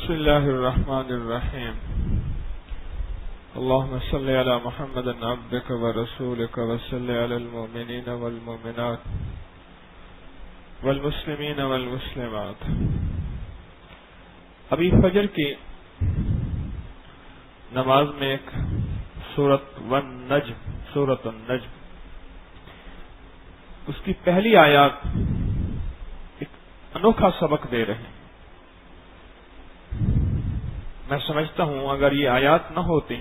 بسم اللہ الرحمن الرحیم اللهم صل علی محمد عبدک ورسولک وصل علی المؤمنین والمؤمنات والمسلمین والمسلمات. ابھی فجر کی نماز میں ایک سورۃ النجم اس کی پہلی آیات ایک انوکھا سبق دے رہے ہیں. میں سمجھتا ہوں اگر یہ آیات نہ ہوتی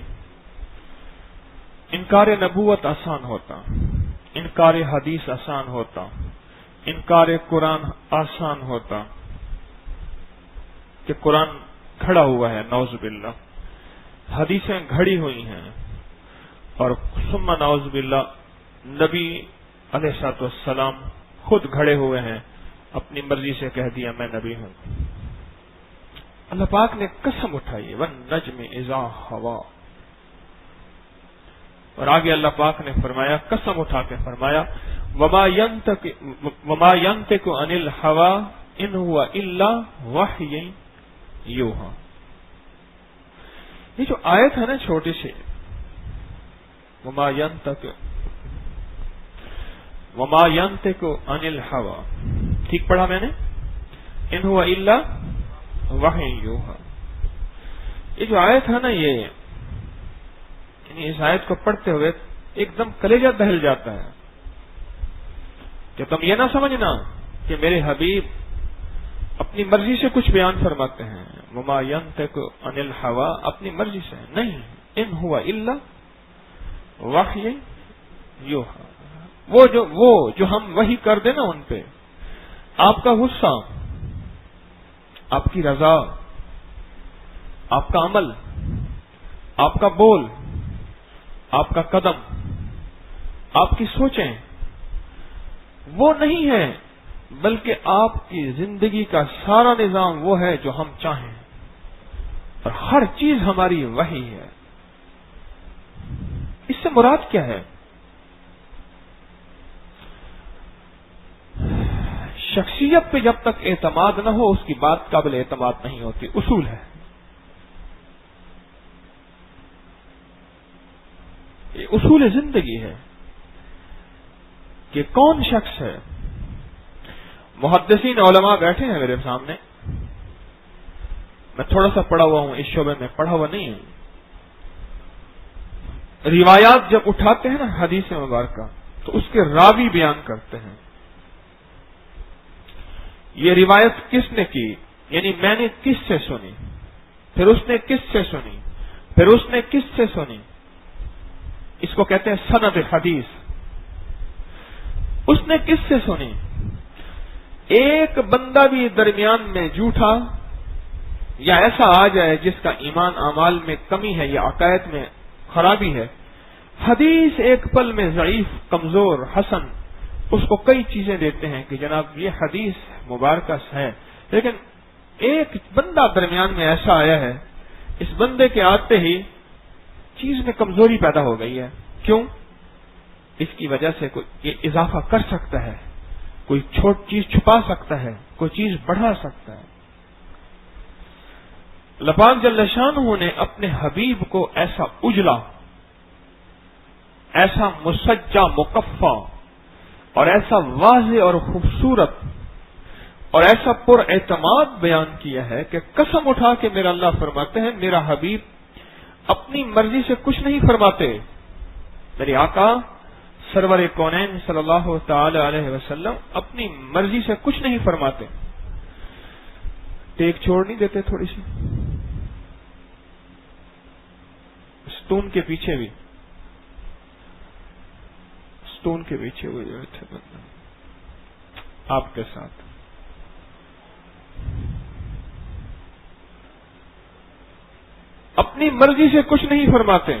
انکار نبوت آسان ہوتا، انکار حدیث آسان ہوتا، انکار قرآن آسان ہوتا کہ قرآن کھڑا ہوا ہے، نعوذ باللہ، حدیثیں گھڑی ہوئی ہیں، اور ثم نعوذ باللہ نبی علیہ الصلوۃ والسلام خود کھڑے ہوئے ہیں، اپنی مرضی سے کہہ دیا میں نبی ہوں. اللہ پاک نے قسم اٹھائی والنجم اذا ہوا، اور آگے اللہ پاک نے فرمایا، قسم اٹھا کے فرمایا وما ينطق عن الهوى ان هو الا وحی یوحی. یہ جو آیت ہے نا چھوٹی سی، وما ينطق عن الهوى، ٹھیک پڑھا میں نے؟ ان هو الا وحی یوحی. یہ جو آیت ہے نا، یہ یعنی اس آیت کو پڑھتے ہوئے ایک دم کلیجہ دہل جاتا ہے کہ تم یہ نہ سمجھنا کہ میرے حبیب اپنی مرضی سے کچھ بیان فرماتے ہیں. وما ينطق عن الهوى، اپنی مرضی سے نہیں، ان هو الا وحی یوحی. وہ جو ہم وحی کر دیں نا ان پہ، آپ کا غصہ، آپ کی رضا، آپ کا عمل، آپ کا بول، آپ کا قدم، آپ کی سوچیں، وہ نہیں ہے، بلکہ آپ کی زندگی کا سارا نظام وہ ہے جو ہم چاہیں، اور ہر چیز ہماری وحی ہے. اس سے مراد کیا ہے؟ شخصیت پہ جب تک اعتماد نہ ہو اس کی بات قابل اعتماد نہیں ہوتی. اصول ہے یہ، اصول زندگی ہے کہ کون شخص ہے. محدثین علماء بیٹھے ہیں میرے سامنے، میں تھوڑا سا پڑھا ہوا ہوں اس شعبے میں، پڑھا ہوا نہیں ہوں. روایات جب اٹھاتے ہیں نا حدیث مبارکہ، تو اس کے راوی بیان کرتے ہیں یہ روایت کس نے کی، یعنی میں نے کس سے سنی، پھر اس نے کس سے سنی، پھر اس نے کس سے سنی. اس کو کہتے ہیں سند حدیث. اس نے کس سے سنی. ایک بندہ بھی درمیان میں جھوٹا یا ایسا آ جائے جس کا ایمان اعمال میں کمی ہے یا عقائد میں خرابی ہے، حدیث ایک پل میں ضعیف، کمزور، حسن، اس کو کئی چیزیں دیتے ہیں کہ جناب یہ حدیث مبارکہ ہے، لیکن ایک بندہ درمیان میں ایسا آیا ہے، اس بندے کے آتے ہی چیز میں کمزوری پیدا ہو گئی ہے. کیوں؟ اس کی وجہ سے کوئی یہ اضافہ کر سکتا ہے، کوئی چھوٹ چیز چھپا سکتا ہے، کوئی چیز بڑھا سکتا ہے. اللہ پاک جل شانہ نے اپنے حبیب کو ایسا اجلا، ایسا مسجع مکفّا، اور ایسا واضح اور خوبصورت اور ایسا پر اعتماد بیان کیا ہے کہ قسم اٹھا کے میرا اللہ فرماتے ہیں میرا حبیب اپنی مرضی سے کچھ نہیں فرماتے. میرے آقا سرور کونین صلی اللہ تعالی علیہ وسلم اپنی مرضی سے کچھ نہیں فرماتے. ٹیک چھوڑ نہیں دیتے تھوڑی سی، ستون کے پیچھے بھی، ستون کے پیچھے ہوئے تھے بندہ آپ کے ساتھ. اپنی مرضی سے کچھ نہیں فرماتے،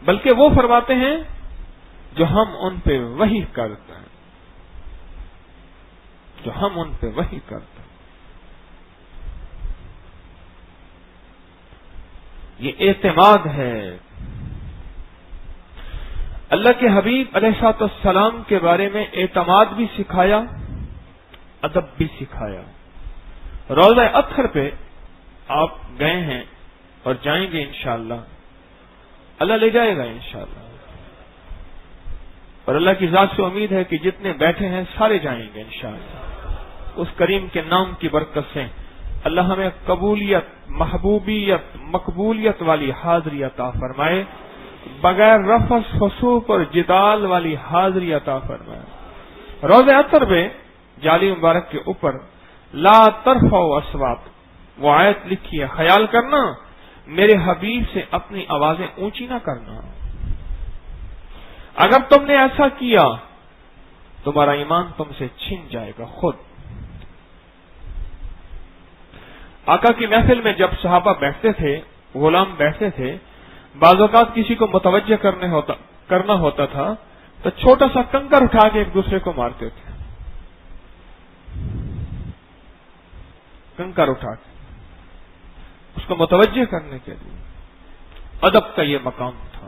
بلکہ وہ فرماتے ہیں جو ہم ان پہ وحی کرتے ہیں، جو ہم ان پہ وحی کرتے ہیں. یہ اعتماد ہے. اللہ کے حبیب علیہ الصلوۃ والسلام کے بارے میں اعتماد بھی سکھایا، ادب بھی سکھایا. روضہ اطہر پہ آپ گئے ہیں اور جائیں گے انشاءاللہ، اللہ لے جائے گا انشاءاللہ، اور اللہ کی ذات سے امید ہے کہ جتنے بیٹھے ہیں سارے جائیں گے انشاءاللہ۔ اس کریم کے نام کی برکت سے اللہ ہمیں قبولیت، محبوبیت، مقبولیت والی حاضری عطا فرمائے، بغیر رفث فسوق اور جدال والی حاضری عطا فرمائے۔ روضہ عطر میں جالی مبارک کے اوپر لا ترفعوا اصوات وہ آیت لکھی ہے، خیال کرنا میرے حبیب سے اپنی آوازیں اونچی نہ کرنا، اگر تم نے ایسا کیا تمہارا ایمان تم سے چھن جائے گا خود۔ آقا کی محفل میں جب صحابہ بیٹھتے تھے، غلام بیٹھتے تھے، بعض اوقات کسی کو متوجہ کرنا ہوتا تھا تو چھوٹا سا کنکر اٹھا کے ایک دوسرے کو مارتے تھے، کنکر اٹھا کے اس کو متوجہ کرنے کے لیے۔ ادب کا یہ مقام تھا،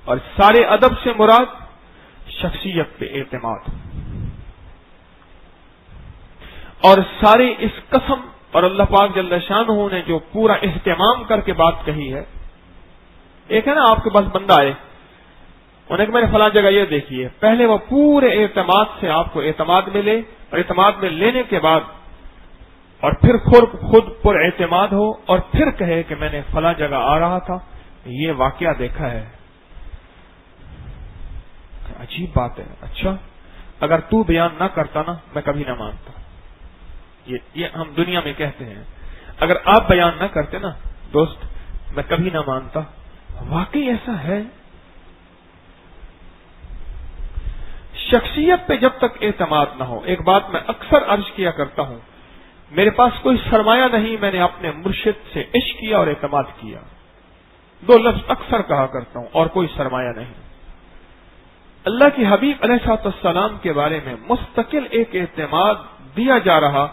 اور سارے ادب سے مراد شخصیت پہ اعتماد، اور سارے اس قسم اور اللہ پاک جل شانہ نے جو پورا اہتمام کر کے بات کہی ہے۔ ایک ہے نا آپ کے پاس بندہ آئے، انہیں کہ میں نے فلاں جگہ یہ دیکھی ہے، پہلے وہ پورے اعتماد سے آپ کو اعتماد میں لے، اور اعتماد میں لینے کے بعد اور پھر خود پر اعتماد ہو اور پھر کہے کہ میں نے فلاں جگہ آ رہا تھا، یہ واقعہ دیکھا ہے۔ عجیب بات ہے، اچھا اگر تو بیان نہ کرتا نا میں کبھی نہ مانتا، یہ ہم دنیا میں کہتے ہیں، اگر آپ بیان نہ کرتے نا دوست میں کبھی نہ مانتا۔ واقعی ایسا ہے، شخصیت پہ جب تک اعتماد نہ ہو۔ ایک بات میں اکثر عرض کیا کرتا ہوں، میرے پاس کوئی سرمایہ نہیں، میں نے اپنے مرشد سے عشق کیا اور اعتماد کیا، دو لفظ اکثر کہا کرتا ہوں، اور کوئی سرمایہ نہیں۔ اللہ کی حبیب علیہ الصلوۃ والسلام کے بارے میں مستقل ایک اعتماد دیا جا رہا،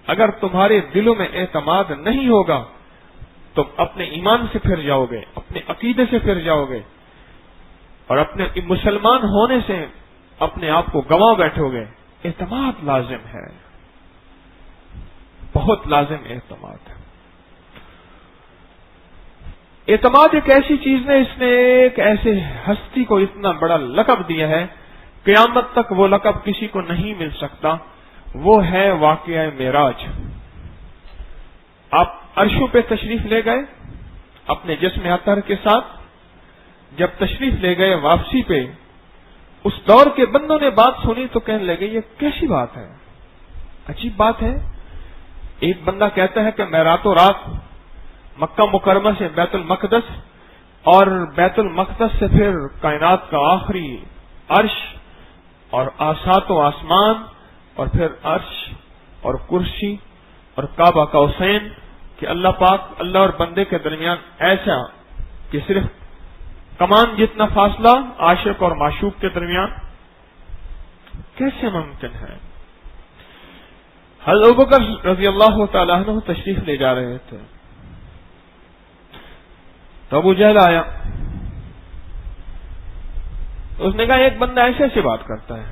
اگر تمہارے دلوں میں اعتماد نہیں ہوگا تم اپنے ایمان سے پھر جاؤ گے، اپنے عقیدے سے پھر جاؤ گے، اور اپنے مسلمان ہونے سے اپنے آپ کو گنوا بیٹھو گے۔ اعتماد لازم ہے، بہت لازم اعتماد ہے۔ اعتماد ایک ایسی چیز نے، اس نے ایک ایسے ہستی کو اتنا بڑا لقب دیا ہے، قیامت تک وہ لقب کسی کو نہیں مل سکتا، وہ ہے واقعہ معراج۔ آپ عرشوں پہ تشریف لے گئے اپنے جسم اطہر کے ساتھ، جب تشریف لے گئے واپسی پہ اس دور کے بندوں نے بات سنی تو کہنے لگے یہ کیسی بات ہے، عجیب بات ہے۔ ایک بندہ کہتا ہے کہ میں راتوں رات مکہ مکرمہ سے بیت المقدس، اور بیت المقدس سے پھر کائنات کا آخری عرش اور ساتوں آسمان، اور پھر عرش اور کرسی اور کعبہ کا حسین، کہ اللہ پاک اللہ اور بندے کے درمیان ایسا کہ صرف کمان جتنا فاصلہ عاشق اور معشوق کے درمیان، کیسے ممکن ہے؟ حضرت ابوبکر رضی اللہ تعالیٰ عنہ تشریف لے جا رہے تھے تو ابو جہل آیا، اس نے کہا ایک بندہ ایسے ایسے بات کرتا ہے،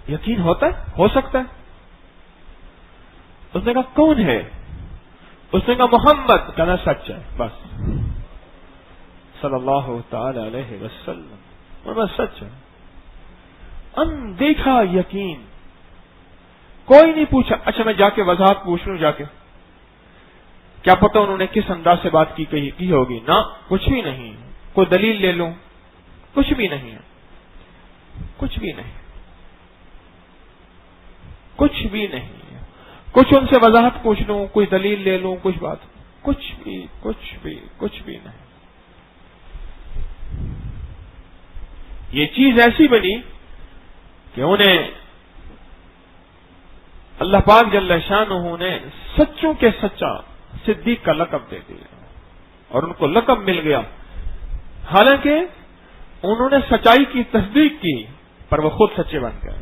یقین ہوتا ہے، ہو سکتا ہے؟ اس نے کہا کون ہے؟ اس نے کہا محمد۔ کہنا سچ ہے، بس صلی اللہ تعالی علیہ وسلم، اور بس سچ ہے، اندیکھا یقین۔ کوئی نہیں پوچھا، اچھا میں جا کے وضاحت پوچھ لوں، جا کے کیا پتہ انہوں نے کس انداز سے بات کی ہوگی، نہ کچھ بھی نہیں، کوئی دلیل لے لوں، کچھ بھی نہیں ہے، کچھ بھی نہیں، کچھ بھی نہیں ہے، کچھ ان سے وضاحت پوچھ لوں، کوئی دلیل لے لوں، کچھ بات، کچھ بھی نہیں۔ یہ چیز ایسی بنی کہ انہیں اللہ پاک جل شانہ نے سچوں کے سچا صدیق کا لقب دے دیا، اور ان کو لقب مل گیا، حالانکہ انہوں نے سچائی کی تصدیق کی پر وہ خود سچے بن گئے۔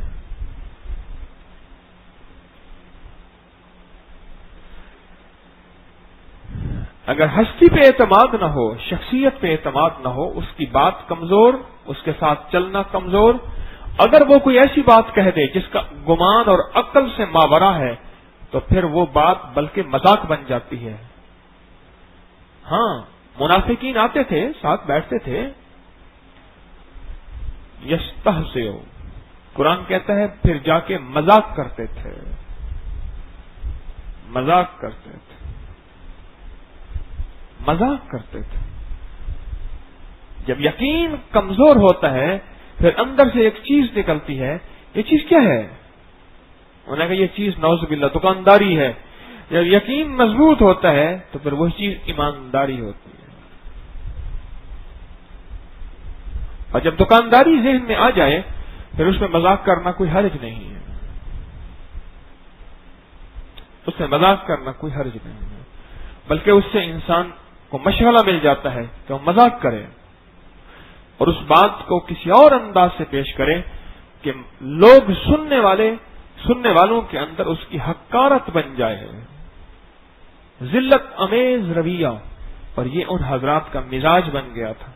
اگر ہستی پہ اعتماد نہ ہو، شخصیت پہ اعتماد نہ ہو، اس کی بات کمزور، اس کے ساتھ چلنا کمزور، اگر وہ کوئی ایسی بات کہہ دے جس کا گمان اور عقل سے ماورا ہے تو پھر وہ بات بلکہ مذاق بن جاتی ہے۔ ہاں، منافقین آتے تھے، ساتھ بیٹھتے تھے، یستہزئ، قرآن کہتا ہے پھر جا کے مذاق کرتے تھے، مذاق کرتے تھے، مذاق کرتے تھے۔ جب یقین کمزور ہوتا ہے پھر اندر سے ایک چیز نکلتی ہے، یہ چیز کیا ہے؟ انہوں نے کہا یہ چیز نعوذ باللہ دکانداری ہے۔ جب یقین مضبوط ہوتا ہے تو پھر وہی چیز ایمانداری ہوتی ہے، اور جب دکانداری ذہن میں آ جائے پھر اس میں مذاق کرنا کوئی حرج نہیں ہے، اس میں مذاق کرنا کوئی حرج نہیں ہے، بلکہ اس سے انسان کو مشغلہ مل جاتا ہے کہ وہ مذاق کرے اور اس بات کو کسی اور انداز سے پیش کرے کہ لوگ سننے والوں کے اندر اس کی حقارت بن جائے، ذلت امیز رویہ، اور یہ ان حضرات کا مزاج بن گیا تھا۔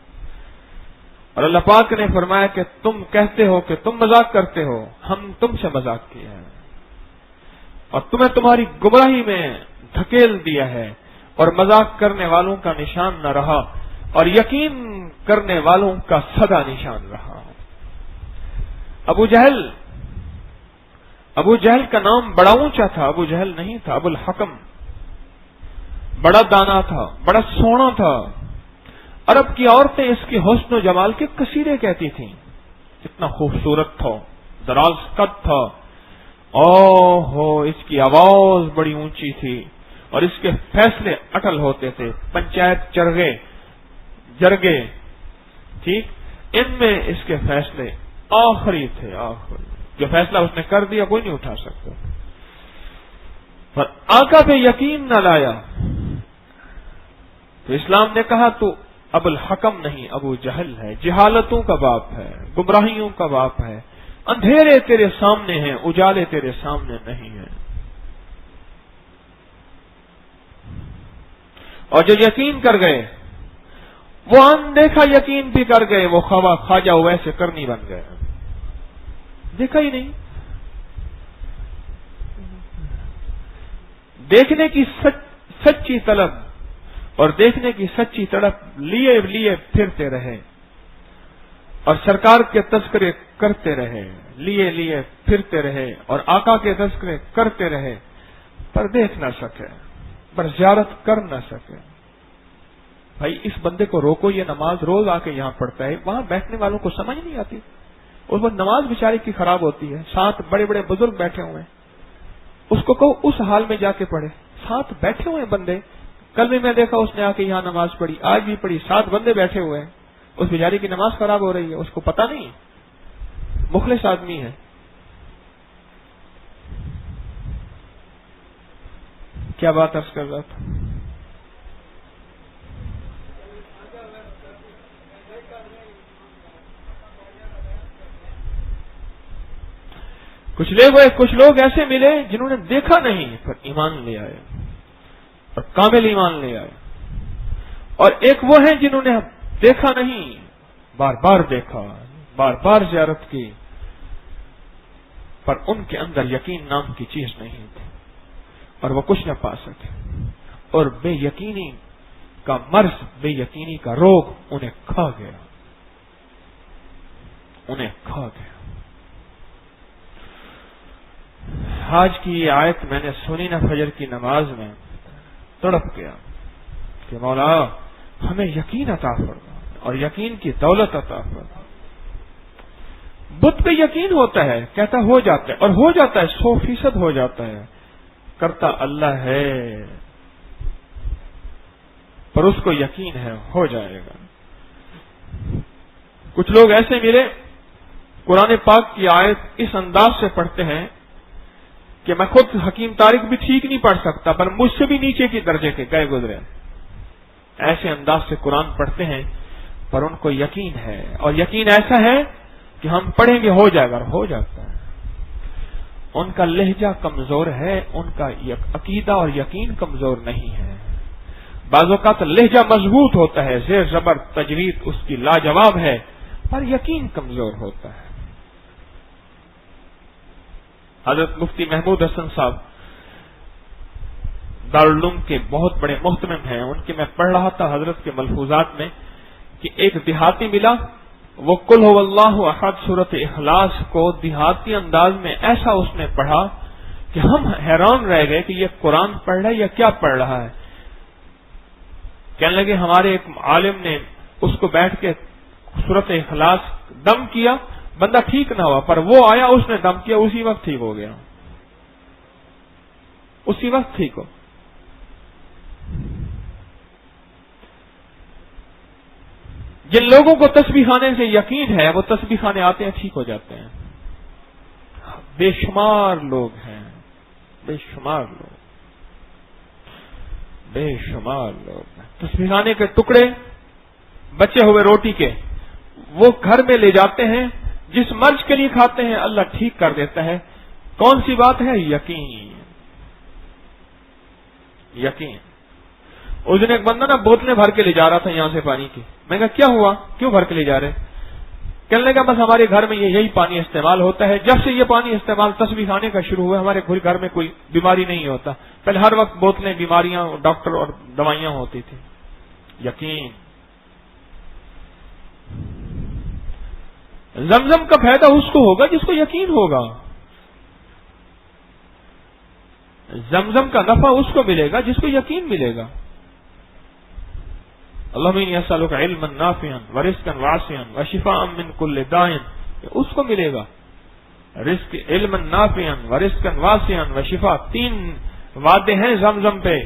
اور اللہ پاک نے فرمایا کہ تم کہتے ہو کہ تم مذاق کرتے ہو، ہم تم سے مذاق کیا ہے اور تمہیں تمہاری گمراہی میں دھکیل دیا ہے، اور مذاق کرنے والوں کا نشان نہ رہا اور یقین کرنے والوں کا سدا نشان رہا۔ ابو جہل کا نام بڑا اونچا تھا، ابو جہل نہیں تھا، ابو الحکم، بڑا دانا تھا، بڑا سونا تھا، عرب کی عورتیں اس کے حسن و جمال کے قصیدے کہتی تھیں، اتنا خوبصورت تھا، دراز قد تھا، اس کی آواز بڑی اونچی تھی اور اس کے فیصلے اٹل ہوتے تھے، پنچایت جرگے ٹھیک، ان میں اس کے فیصلے آخری تھے، آخری، جو فیصلہ اس نے کر دیا کوئی نہیں اٹھا سکتا۔ پر آقا پہ یقین نہ لایا تو اسلام نے کہا تو ابو الحکم نہیں، ابو جہل ہے، جہالتوں کا باپ ہے، گمراہیوں کا باپ ہے، اندھیرے تیرے سامنے ہیں، اجالے تیرے سامنے نہیں ہیں۔ اور جو یقین کر گئے وہ اندیکھا یقین بھی کر گئے، وہ خواجہ ویسے کرنی بن گئے، دیکھا ہی نہیں، دیکھنے کی سچی طلب اور دیکھنے کی سچی تڑپ لیے پھرتے رہے اور سرکار کے تذکرے کرتے رہے، لیے پھرتے رہے اور آقا کے تذکرے کرتے رہے، پر دیکھ نہ سکے، پر زیارت کر نہ سکے۔ بھائی اس بندے کو روکو، یہ نماز روز آ کے یہاں پڑھتا ہے، وہاں بیٹھنے والوں کو سمجھ نہیں آتی، اس وقت نماز بیچارے کی خراب ہوتی ہے، ساتھ بڑے بڑے بزرگ بیٹھے ہوئے ہیں، اس کو کہو اس حال میں جا کے پڑھے، ساتھ بیٹھے ہوئے بندے، کل بھی میں دیکھا اس نے آ کے یہاں نماز پڑھی، آج بھی پڑھی، 7 بندے بیٹھے ہوئے ہیں، اس بیچارے کی نماز خراب ہو رہی ہے، اس کو پتہ نہیں، مخلص آدمی ہے۔ کیا بات عرض کر رہا تھا؟ کچھ لوگ ایسے ملے جنہوں نے دیکھا نہیں پر ایمان لے آئے اور کامل ایمان لے آئے، اور ایک وہ ہیں جنہوں نے دیکھا نہیں، بار بار دیکھا، بار بار زیارت کی، پر ان کے اندر یقین نام کی چیز نہیں تھی اور وہ کچھ نہ پا سکے، اور بے یقینی کا مرض، بے یقینی کا روگ انہیں کھا گیا، انہیں کھا گیا۔ آج کی یہ آیت میں نے سنی نا فجر کی نماز میں، تڑپ گیا کہ مولا ہمیں یقین عطا فرما اور یقین کی دولت عطا فرما۔ بت پہ یقین ہوتا ہے، کہتا ہو جاتا ہے، اور ہو جاتا ہے، 100% ہو جاتا ہے، کرتا اللہ ہے، پر اس کو یقین ہے ہو جائے گا۔ کچھ لوگ ایسے ملے قرآن پاک کی آیت اس انداز سے پڑھتے ہیں کہ میں خود حکیم طارق بھی ٹھیک نہیں پڑھ سکتا، پر مجھ سے بھی نیچے کی درجے کے گئے گزرے، ایسے انداز سے قرآن پڑھتے ہیں، پر ان کو یقین ہے، اور یقین ایسا ہے کہ ہم پڑھیں گے ہو جائے گا، ہو جاتا ہے۔ ان کا لہجہ کمزور ہے، ان کا عقیدہ اور یقین کمزور نہیں ہے۔ بعض اوقات لہجہ مضبوط ہوتا ہے، زیر زبر تجوید اس کی لاجواب ہے، پر یقین کمزور ہوتا ہے۔ حضرت مفتی محمود حسن صاحب دارالعلوم کے بہت بڑے محتمم ہیں، ان کے میں پڑھ رہا تھا حضرت کے ملفوظات میں کہ ایک دیہاتی ملا، وہ قل هو اللہ احد سورۃ اخلاص کو دیہاتی انداز میں ایسا اس نے پڑھا کہ ہم حیران رہ گئے کہ یہ قرآن پڑھ رہا ہے یا کیا پڑھ رہا ہے۔ کہنے لگے ہمارے ایک عالم نے اس کو بیٹھ کے سورۃ اخلاص دم کیا، بندہ ٹھیک نہ ہوا، پر وہ آیا اس نے دم کیا، اسی وقت ٹھیک ہو گیا، اسی وقت ٹھیک ہو۔ جن لوگوں کو تسبیح خانے سے یقین ہے وہ تسبیح خانے آتے ہیں، ٹھیک ہو جاتے ہیں۔ بے شمار لوگ ہیں، بے شمار لوگ، بے شمار لوگ تسبیح خانے کے ٹکڑے بچے ہوئے روٹی کے وہ گھر میں لے جاتے ہیں، جس مرض کے لیے کھاتے ہیں اللہ ٹھیک کر دیتا ہے۔ کون سی بات ہے؟ یقین، یقین۔ اس دن ایک بندہ نا بوتلیں بھر کے لے جا رہا تھا یہاں سے پانی کی، میں کہا کیا ہوا، کیوں بھر کے لے جا رہے؟ کہنے لگا بس ہمارے گھر میں یہی پانی استعمال ہوتا ہے، جب سے یہ پانی استعمال تسبیح خانے کا شروع ہوا ہمارے گھر میں کوئی بیماری نہیں ہوتا، پہلے ہر وقت بوتلیں بیماریاں ڈاکٹر اور دوائیاں ہوتی تھی۔ یقین۔ زمزم کا فائدہ اس کو ہوگا جس کو یقین ہوگا، زمزم کا نفع اس کو ملے گا جس کو یقین ملے گا۔ اللہم انی اسألک علما نافعا ورزقا واسعا وشفاء من کل داء، اس کو ملے گا۔ رزق، علما نافعا ورزقا واسعا وشفاء، تین وعدے ہیں زمزم پہ،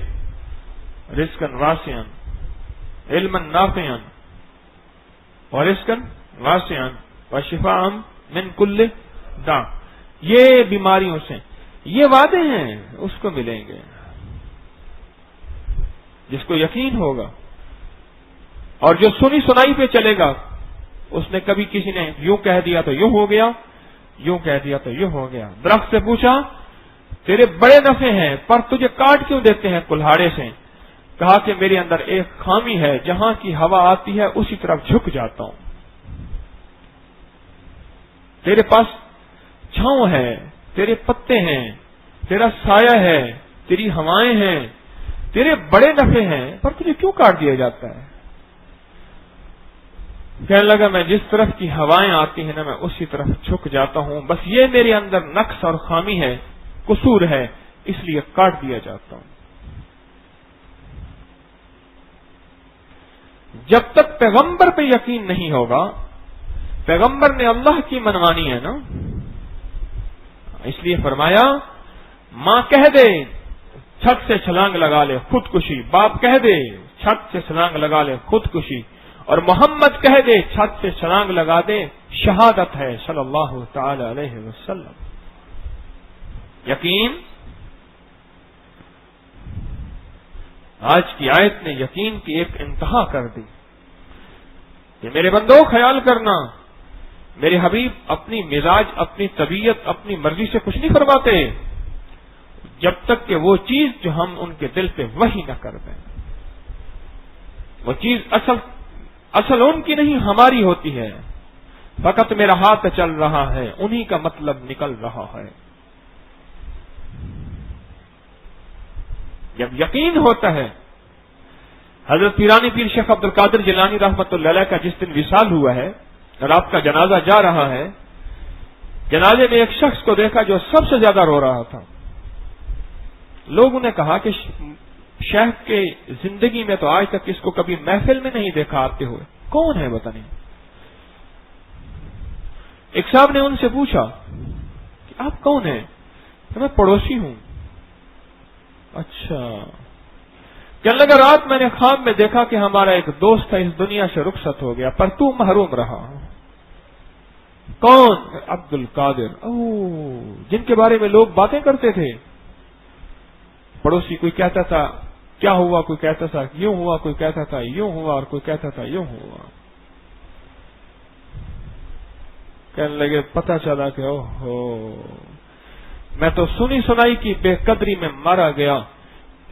رزقا واسعا، علما نافعا ورزقا واسعا وشفاء من کل داء، یہ بیماریوں سے یہ وعدے ہیں، اس کو ملیں گے جس کو یقین ہوگا۔ اور جو سنی سنائی پہ چلے گا، اس نے کبھی کسی نے یوں کہہ دیا تو یوں ہو گیا، یوں کہہ دیا تو یوں ہو گیا۔ درخت سے پوچھا تیرے بڑے نفع ہیں پر تجھے کاٹ کیوں دیتے ہیں کلہاڑے سے؟ کہا کہ میرے اندر ایک خامی ہے، جہاں کی ہوا آتی ہے اسی طرف جھک جاتا ہوں۔ تیرے پاس چھاؤں ہے، تیرے پتے ہیں، تیرا سایہ ہے، تیری ہوائیں ہیں، تیرے بڑے نفع ہیں پر تجھے کیوں کاٹ دیا جاتا ہے؟ کہنے لگا میں جس طرف کی ہوائیں آتی ہیں نا میں اسی طرف جھک جاتا ہوں، بس یہ میرے اندر نقص اور خامی ہے، قصور ہے، اس لیے کاٹ دیا جاتا ہوں۔ جب تک پیغمبر پہ یقین نہیں ہوگا، پیغمبر نے اللہ کی منوانی ہے نا، اس لیے فرمایا ماں کہہ دے چھت سے چھلانگ لگا لے خودکشی، باپ کہہ دے چھت سے چھلانگ لگا لے خودکشی، اور محمد کہہ دے چھت سے چھلانگ لگا دے شہادت ہے صلی اللہ تعالی علیہ وسلم۔ یقین۔ آج کی آیت نے یقین کی ایک انتہا کر دی کہ میرے بندوں خیال کرنا، میرے حبیب اپنی مزاج، اپنی طبیعت، اپنی مرضی سے کچھ نہیں فرماتے جب تک کہ وہ چیز جو ہم ان کے دل پہ وحی نہ کر دیں۔ وہ چیز اصل ان کی نہیں ہماری ہوتی ہے، فقط میرا ہاتھ چل رہا ہے، انہی کا مطلب نکل رہا ہے۔ جب یقین ہوتا ہے، حضرت پیرانی پیر شیخ عبد القادر جیلانی رحمۃ اللہ علیہ کا جس دن وصال ہوا ہے اور آپ کا جنازہ جا رہا ہے، جنازے میں ایک شخص کو دیکھا جو سب سے زیادہ رو رہا تھا۔ لوگوں نے کہا کہ شیخ کے زندگی میں تو آج تک اس کو کبھی محفل میں نہیں دیکھا آتے ہوئے، کون ہے بتا نہیں؟ ایک صاحب نے ان سے پوچھا کہ آپ کون ہیں؟ کہ میں پڑوسی ہوں۔ اچھا۔ کہنے لگا رات میں نے خواب میں دیکھا کہ ہمارا ایک دوست تھا اس دنیا سے رخصت ہو گیا پر تو محروم رہا۔ کون؟ عبد القادر۔ جن کے بارے میں لوگ باتیں کرتے تھے۔ پڑوسی کوئی کہتا تھا کیا ہوا، کوئی کہتا تھا یوں ہوا، کوئی کہتا تھا یوں ہوا، اور کوئی کہتا تھا یوں ہوا۔ کہنے لگے پتہ چلا کہ اوہو، میں تو سنی سنائی کی بے قدری میں مارا گیا،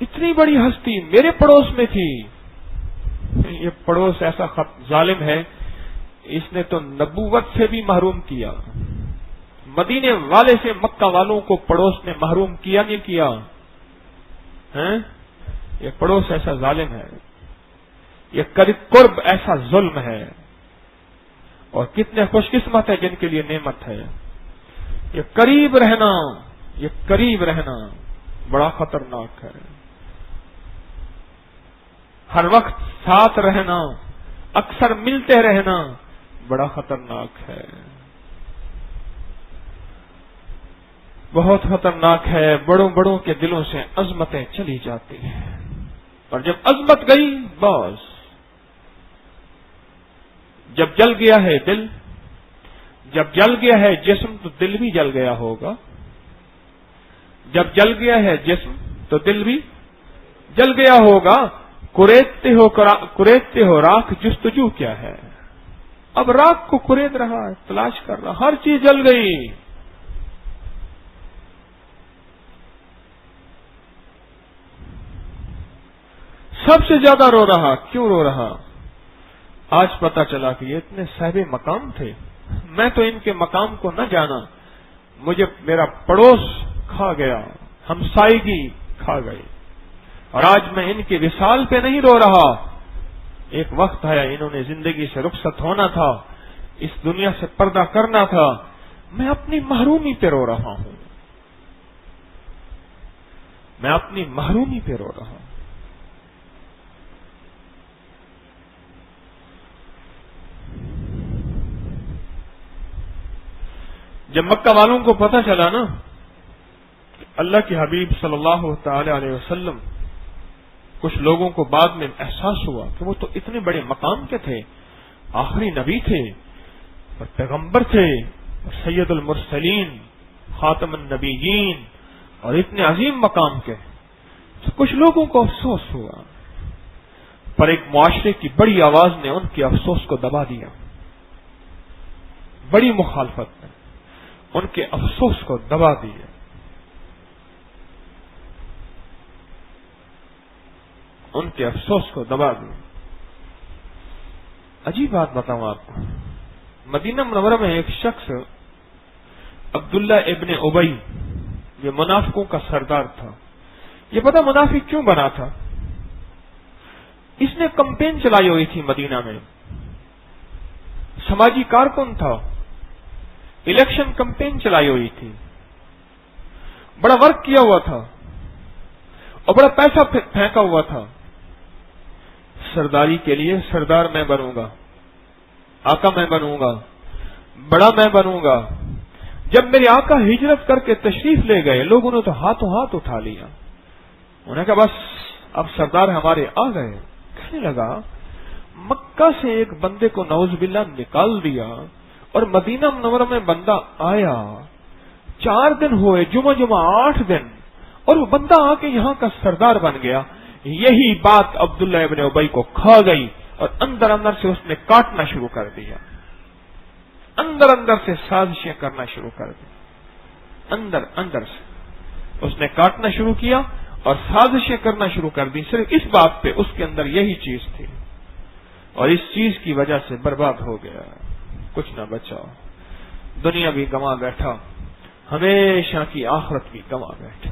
اتنی بڑی ہستی میرے پڑوس میں تھی۔ یہ پڑوس ایسا ظالم ہے، اس نے تو نبوت سے بھی محروم کیا، مدینے والے سے مکہ والوں کو پڑوس نے محروم کیا نہیں کیا؟ یہ پڑوس ایسا ظالم ہے، یہ قرب ایسا ظلم ہے، اور کتنے خوش قسمت ہے جن کے لیے نعمت ہے۔ یہ قریب رہنا بڑا خطرناک ہے، ہر وقت ساتھ رہنا، اکثر ملتے رہنا بڑا خطرناک ہے، بہت خطرناک ہے۔ بڑوں کے دلوں سے عظمتیں چلی جاتی ہیں، اور جب عظمت گئی بس، جب جل گیا ہے دل، جب جل گیا ہے جسم تو دل بھی جل گیا ہوگا، جب جل گیا ہے جسم تو دل بھی جل گیا ہوگا۔ کریدتے ہو راکھ جستجو کیا ہے؟ اب راکھ کو کرید رہا ہے، تلاش کر رہا، ہر چیز جل گئی۔ سب سے زیادہ رو رہا، کیوں رو رہا؟ آج پتا چلا کہ یہ اتنے صاحب مقام تھے، میں تو ان کے مقام کو نہ جانا، مجھے میرا پڑوس کھا گیا، ہمسائیگی کھا گئی، اور آج میں ان کے وصال پہ نہیں رو رہا۔ ایک وقت آیا انہوں نے زندگی سے رخصت ہونا تھا، اس دنیا سے پردہ کرنا تھا، میں اپنی محرومی پہ رو رہا ہوں، میں اپنی محرومی پہ رو رہا ہوں۔ جب مکہ والوں کو پتہ چلا نا، اللہ کے حبیب صلی اللہ تعالی علیہ وسلم، کچھ لوگوں کو بعد میں احساس ہوا کہ وہ تو اتنے بڑے مقام کے تھے، آخری نبی تھے اور پیغمبر تھے اور سید المرسلین، خاتم النبیین، اور اتنے عظیم مقام کے، تو کچھ لوگوں کو افسوس ہوا، پر ایک معاشرے کی بڑی آواز نے ان کے افسوس کو دبا دیا، بڑی مخالفت نے ان کے افسوس کو دبا دیا۔ ان کے افسوس کو دبا دیا۔ عجیب بات بتاؤں آپ کو، مدینہ منورہ میں ایک شخص عبداللہ ابن ابی، یہ منافقوں کا سردار تھا۔ یہ پتہ منافق کیوں بنا تھا؟ اس نے کمپین چلائی ہوئی تھی مدینہ میں، سماجی کارکن تھا، الیکشن کمپین چلائی ہوئی تھی، بڑا ورک کیا ہوا تھا اور بڑا پیسہ پھینکا ہوا تھا۔ سرداری کے لیے سردار میں بنوں گا، آقا میں بنوں گا، بڑا میں بنوں گا۔ جب میرے آقا ہجرت کر کے تشریف لے گئے، لوگوں نے تو ہاتھوں ہاتھ اٹھا لیا، انہوں نے کہا بس اب سردار ہمارے آ گئے۔ کہنے لگا مکہ سے ایک بندے کو نعوذ باللہ نکال دیا، اور مدینہ منورہ میں بندہ آیا، 4 دن ہوئے، جمعہ 8 دن، اور وہ بندہ آ کے یہاں کا سردار بن گیا۔ یہی بات عبداللہ ابن ابی کو کھا گئی، اور اندر اندر سے اس نے کاٹنا شروع کر دیا، اندر سے سازشیں کرنا شروع کر دی، اندر سے اس نے کاٹنا شروع کیا اور سازشیں کرنا شروع کر دی، صرف اس بات پہ، اس کے اندر یہی چیز تھی، اور اس چیز کی وجہ سے برباد ہو گیا، کچھ نہ بچا، دنیا بھی گنوا بیٹھا، ہمیشہ کی آخرت بھی گنوا بیٹھا۔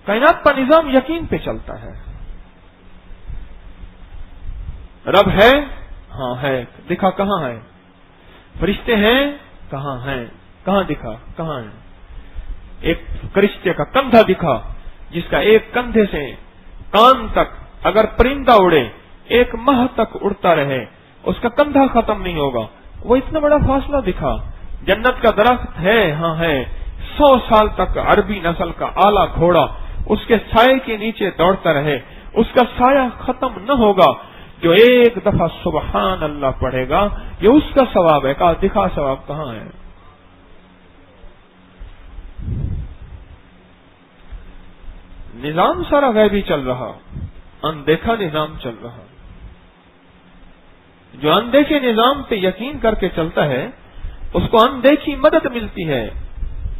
کائنات کا نظام یقین پہ چلتا ہے، رب ہے، ہاں ہے، دکھا کہاں ہے؟ فرشتے ہیں، کہاں ہیں؟ کہاں دکھا؟ کہاں ہے؟ ایک فرشتے کا کندھا دکھا، جس کا ایک کندھے سے کان تک اگر پرندہ اڑے 1 ماہ تک اڑتا رہے، اس کا کندھا ختم نہیں ہوگا، وہ اتنا بڑا فاصلہ دکھا۔ جنت کا درخت ہے، ہاں ہے، 100 سال تک عربی نسل کا اعلیٰ گھوڑا اس کے سائے کے نیچے دوڑتا رہے، اس کا سایہ ختم نہ ہوگا، جو ایک دفعہ سبحان اللہ پڑھے گا یہ اس کا ثواب ہے۔ کہا دکھا ثواب کہاں ہے؟ نظام سارا غیبی چل رہا، اندیکھا نظام چل رہا۔ جو اندیکھے نظام پہ یقین کر کے چلتا ہے، اس کو اندیکھی مدد ملتی ہے،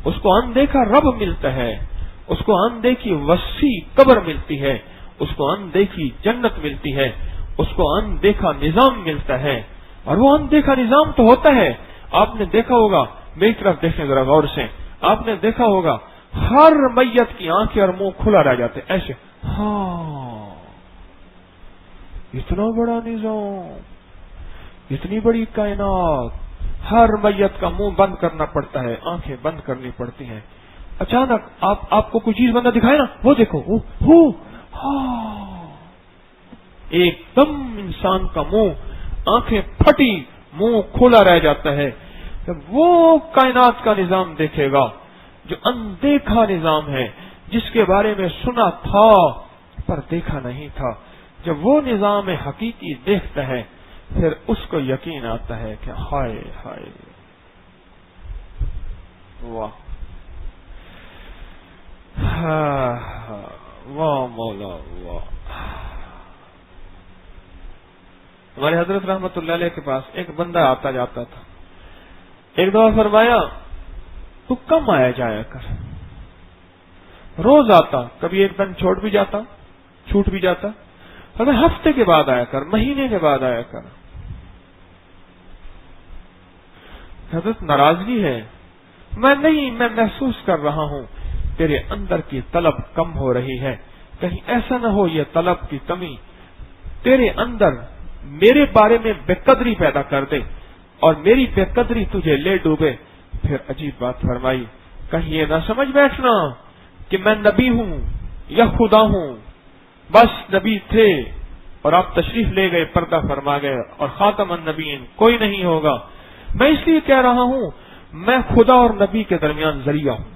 اس کو اندیکھا رب ملتا ہے، اس کو اندیکھی وسیع قبر ملتی ہے، اس کو اندیکھی جنت ملتی ہے، اس کو اندیکھا نظام ملتا ہے، اور وہ اندیکھا نظام تو ہوتا ہے. آپ نے دیکھا ہوگا, میری طرف دیکھیں ذرا غور سے, آپ نے دیکھا ہوگا ہر میت کی آنکھیں اور منہ کھلا رہ جاتے ایسے. ہاں, اتنا بڑا نظام, اتنی بڑی کائنات, ہر میت کا منہ بند کرنا پڑتا ہے, آنکھیں بند کرنی پڑتی ہیں. اچانک آپ کو کوئی چیز بندہ دکھائے نا, وہ دیکھو, ایک دم انسان کا منہ, آنکھیں پھٹی, منہ کھلا رہ جاتا ہے. جب وہ کائنات کا نظام دیکھے گا جو اندیکھا نظام ہے, جس کے بارے میں سنا تھا پر دیکھا نہیں تھا, جب وہ نظام حقیقی دیکھتا ہے پھر اس کو یقین آتا ہے کہ ہائے ہائے واہ, واہ مولا واہ. ہمارے حضرت رحمت اللہ علیہ کے پاس ایک بندہ آتا جاتا تھا. ایک دفعہ فرمایا تو کم آیا جایا کر, روز آتا, کبھی ایک دن چھوٹ بھی جاتا, ہمیں ہفتے کے بعد آیا کر, مہینے کے بعد آیا کر. حضرت ناراضگی ہے. میں محسوس کر رہا ہوں تیرے اندر کی طلب کم ہو رہی ہے, کہیں ایسا نہ ہو یہ طلب کی کمی تیرے اندر میرے بارے میں بے قدری پیدا کر دے اور میری بے قدری تجھے لے ڈوبے. پھر عجیب بات فرمائی, کہیں یہ نہ سمجھ بیٹھنا کہ میں نبی ہوں یا خدا ہوں. بس نبی تھے اور آپ تشریف لے گئے, پردہ فرما گئے, اور خاتم النبیین کوئی نہیں ہوگا. میں اس لیے کہہ رہا ہوں میں خدا اور نبی کے درمیان ذریعہ ہوں.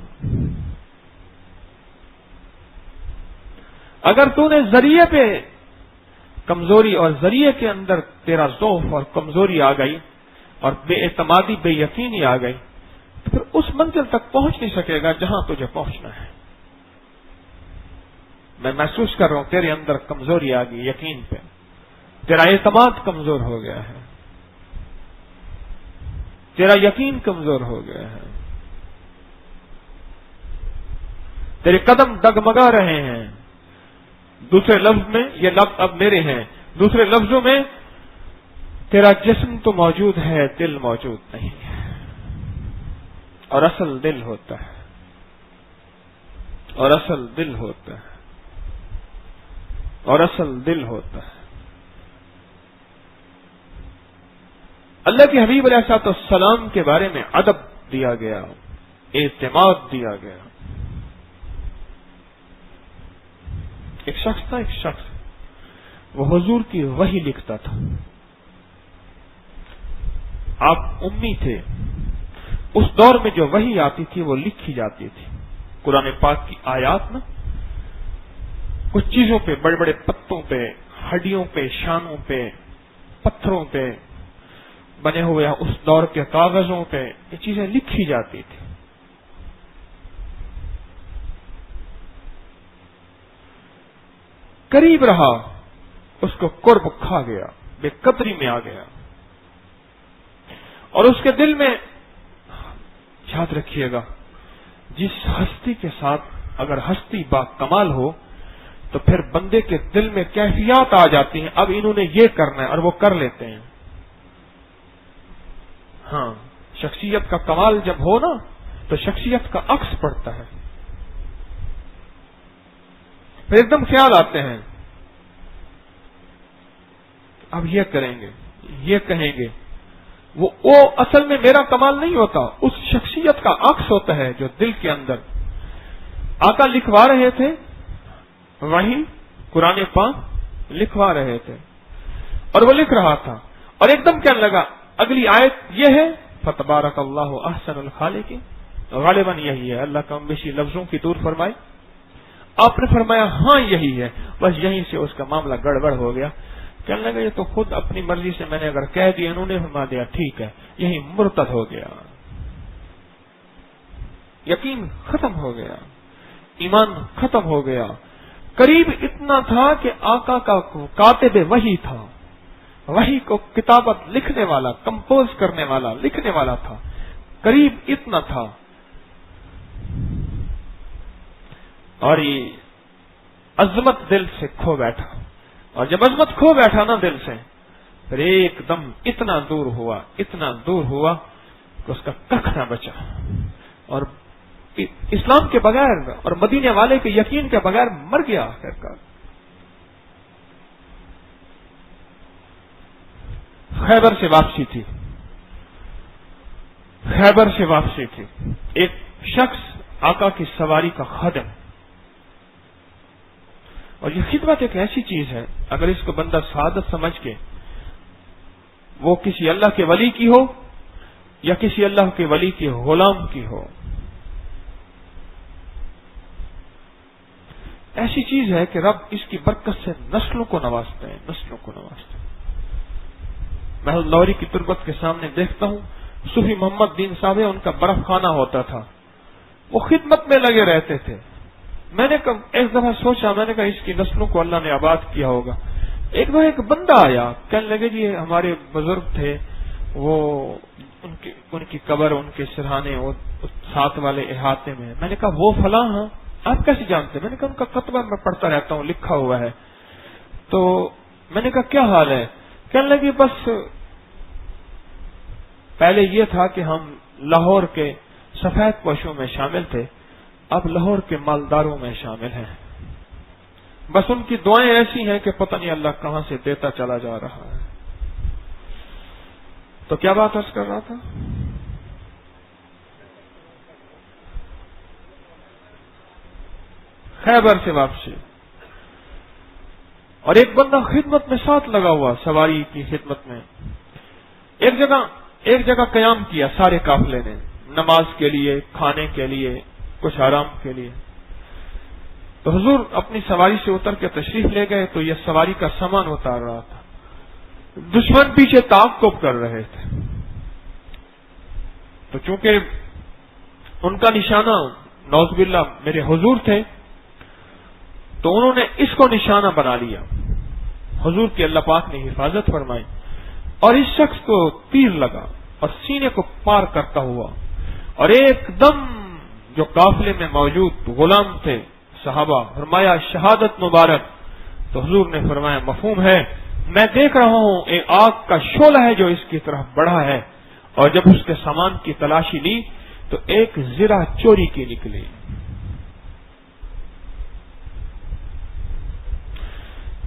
اگر تو نے ذریعے پہ کمزوری اور ذریعے کے اندر تیرا ضعف اور کمزوری آ گئی اور بے اعتمادی بے یقینی آ گئی تو پھر اس منزل تک پہنچ نہیں سکے گا جہاں تجھے پہنچنا ہے. میں محسوس کر رہا ہوں تیرے اندر کمزوری آ گئی یقین پہ, تیرا اعتماد کمزور ہو گیا ہے, تیرا یقین کمزور ہو گیا ہے, تیرے قدم ڈگمگا رہے ہیں. دوسرے لفظ میں, یہ لفظ اب میرے ہیں, دوسرے لفظوں میں تیرا جسم تو موجود ہے, دل موجود نہیں ہے. اور اصل دل ہوتا ہے, اور اصل دل ہوتا ہے, اور اصل دل ہوتا ہے. اللہ کے حبیب علیہ الصلوۃ والسلام کے بارے میں ادب دیا گیا, اعتماد دیا گیا. ایک شخص وہ حضور کی وحی لکھتا تھا. آپ امی تھے, اس دور میں جو وحی آتی تھی وہ لکھی جاتی تھی. قرآن پاک کی آیات نا کچھ چیزوں پہ, بڑے بڑے پتوں پہ, ہڈیوں پہ, شانوں پہ, پتھروں پہ بنے ہوئے اس دور کے کاغذوں پہ یہ چیزیں لکھی جاتی تھی. قریب رہا, اس کو قرب کھا گیا, بے قدری میں آ گیا, اور اس کے دل میں, یاد رکھیے گا, جس ہستی کے ساتھ اگر ہستی با کمال ہو تو پھر بندے کے دل میں کیفیات آ جاتی ہیں, اب انہوں نے یہ کرنا ہے اور وہ کر لیتے ہیں. ہاں, شخصیت کا کمال جب ہو نا تو شخصیت کا عکس پڑتا ہے. پھر ایک دم خیال آتے ہیں اب یہ کریں گے, یہ کہیں گے. وہ اصل میں میرا کمال نہیں ہوتا, اس شخصیت کا عکس ہوتا ہے جو دل کے اندر. آقا لکھوا رہے تھے وہی قرآن پاک لکھوا رہے تھے اور وہ لکھ رہا تھا اور ایک دم کہنے لگا اگلی آیت یہ ہے فتبارک اللہ احسن الخالقین. غالباً یہی ہے, اللہ کم بیشی لفظوں کی دور فرمائے. آپ نے فرمایا ہاں یہی ہے, بس یہیں سے اس کا معاملہ گڑبڑ ہو گیا. کہنے لگا یہ تو خود اپنی مرضی سے میں نے اگر کہہ دیا, انہوں نے فرما دیا ٹھیک ہے, یہی مرتد ہو گیا. یقین ختم ہو گیا, ایمان ختم ہو گیا. قریب اتنا تھا کہ آقا کا کاتب وحی تھا, وحی کو کتابت لکھنے والا, کمپوز کرنے والا, لکھنے والا تھا. قریب اتنا تھا. اور یہ عظمت دل سے کھو بیٹھا, اور جب عظمت کھو بیٹھا نا دل سے, پھر ایک دم اتنا دور ہوا کہ اس کا ککھ نہ بچا، اور اسلام کے بغیر اور مدینے والے کے یقین کے بغیر مر گیا آخرکار۔ خیبر سے واپسی تھی، ایک شخص آقا کی سواری کا خادم، اور یہ خدمت ایک ایسی چیز ہے اگر اس کو بندہ سعادت سمجھ کے وہ کسی اللہ کے ولی کی ہو یا کسی اللہ کے ولی کے غلام کی ہو، ایسی چیز ہے کہ رب اس کی برکت سے نسلوں کو نوازتے ہیں۔ میں لوری کی تربت کے سامنے دیکھتا ہوں، صوفی محمد دین صاحب، ان کا برف خانہ ہوتا تھا، وہ خدمت میں لگے رہتے تھے۔ میں نے ایک دفعہ سوچا، میں نے کہا اس کی نسلوں کو اللہ نے آباد کیا ہوگا۔ ایک دفعہ ایک بندہ آیا، کہنے لگے جی ہمارے بزرگ تھے، وہ ان کی قبر، ان کے سرہانے وہ ساتھ والے احاطے میں۔ میں نے کہا وہ فلاں، ہاں آپ کیسے جانتے؟ میں نے کہا ان کا خطبہ میں پڑھتا رہتا ہوں، لکھا ہوا ہے۔ تو میں نے کہا کیا حال ہے؟ کہنے لگے بس پہلے یہ تھا کہ ہم لاہور کے سفید پوشوں میں شامل تھے، اب لاہور کے مالداروں میں شامل ہیں۔ بس ان کی دعائیں ایسی ہیں کہ پتہ نہیں اللہ کہاں سے دیتا چلا جا رہا ہے۔ تو کیا بات عرض کر رہا تھا؟ خیبر سے واپسی، اور ایک بندہ خدمت میں ساتھ لگا ہوا، سواری کی خدمت میں۔ ایک جگہ قیام کیا سارے قافلے نے، نماز کے لیے، کھانے کے لیے، کچھ آرام کے لیے۔ تو حضور اپنی سواری سے اتر کے تشریف لے گئے تو یہ سواری کا سامان اتار رہا تھا، دشمن پیچھے تعاقب کر رہے تھے۔ تو چونکہ ان کا نشانہ نعوذ باللہ میرے حضور تھے، تو انہوں نے اس کو نشانہ بنا لیا۔ حضور کی اللہ پاک نے حفاظت فرمائی، اور اس شخص کو تیر لگا اور سینے کو پار کرتا ہوا، اور ایک دم جو قافلے میں موجود غلام تھے صحابہ، فرمایا شہادت مبارک۔ تو حضور نے فرمایا مفہوم ہے، میں دیکھ رہا ہوں ایک آگ کا شعلہ ہے جو اس کی طرف بڑھا ہے، اور جب اس کے سامان کی تلاشی لی تو ایک زرہ چوری کی نکلی۔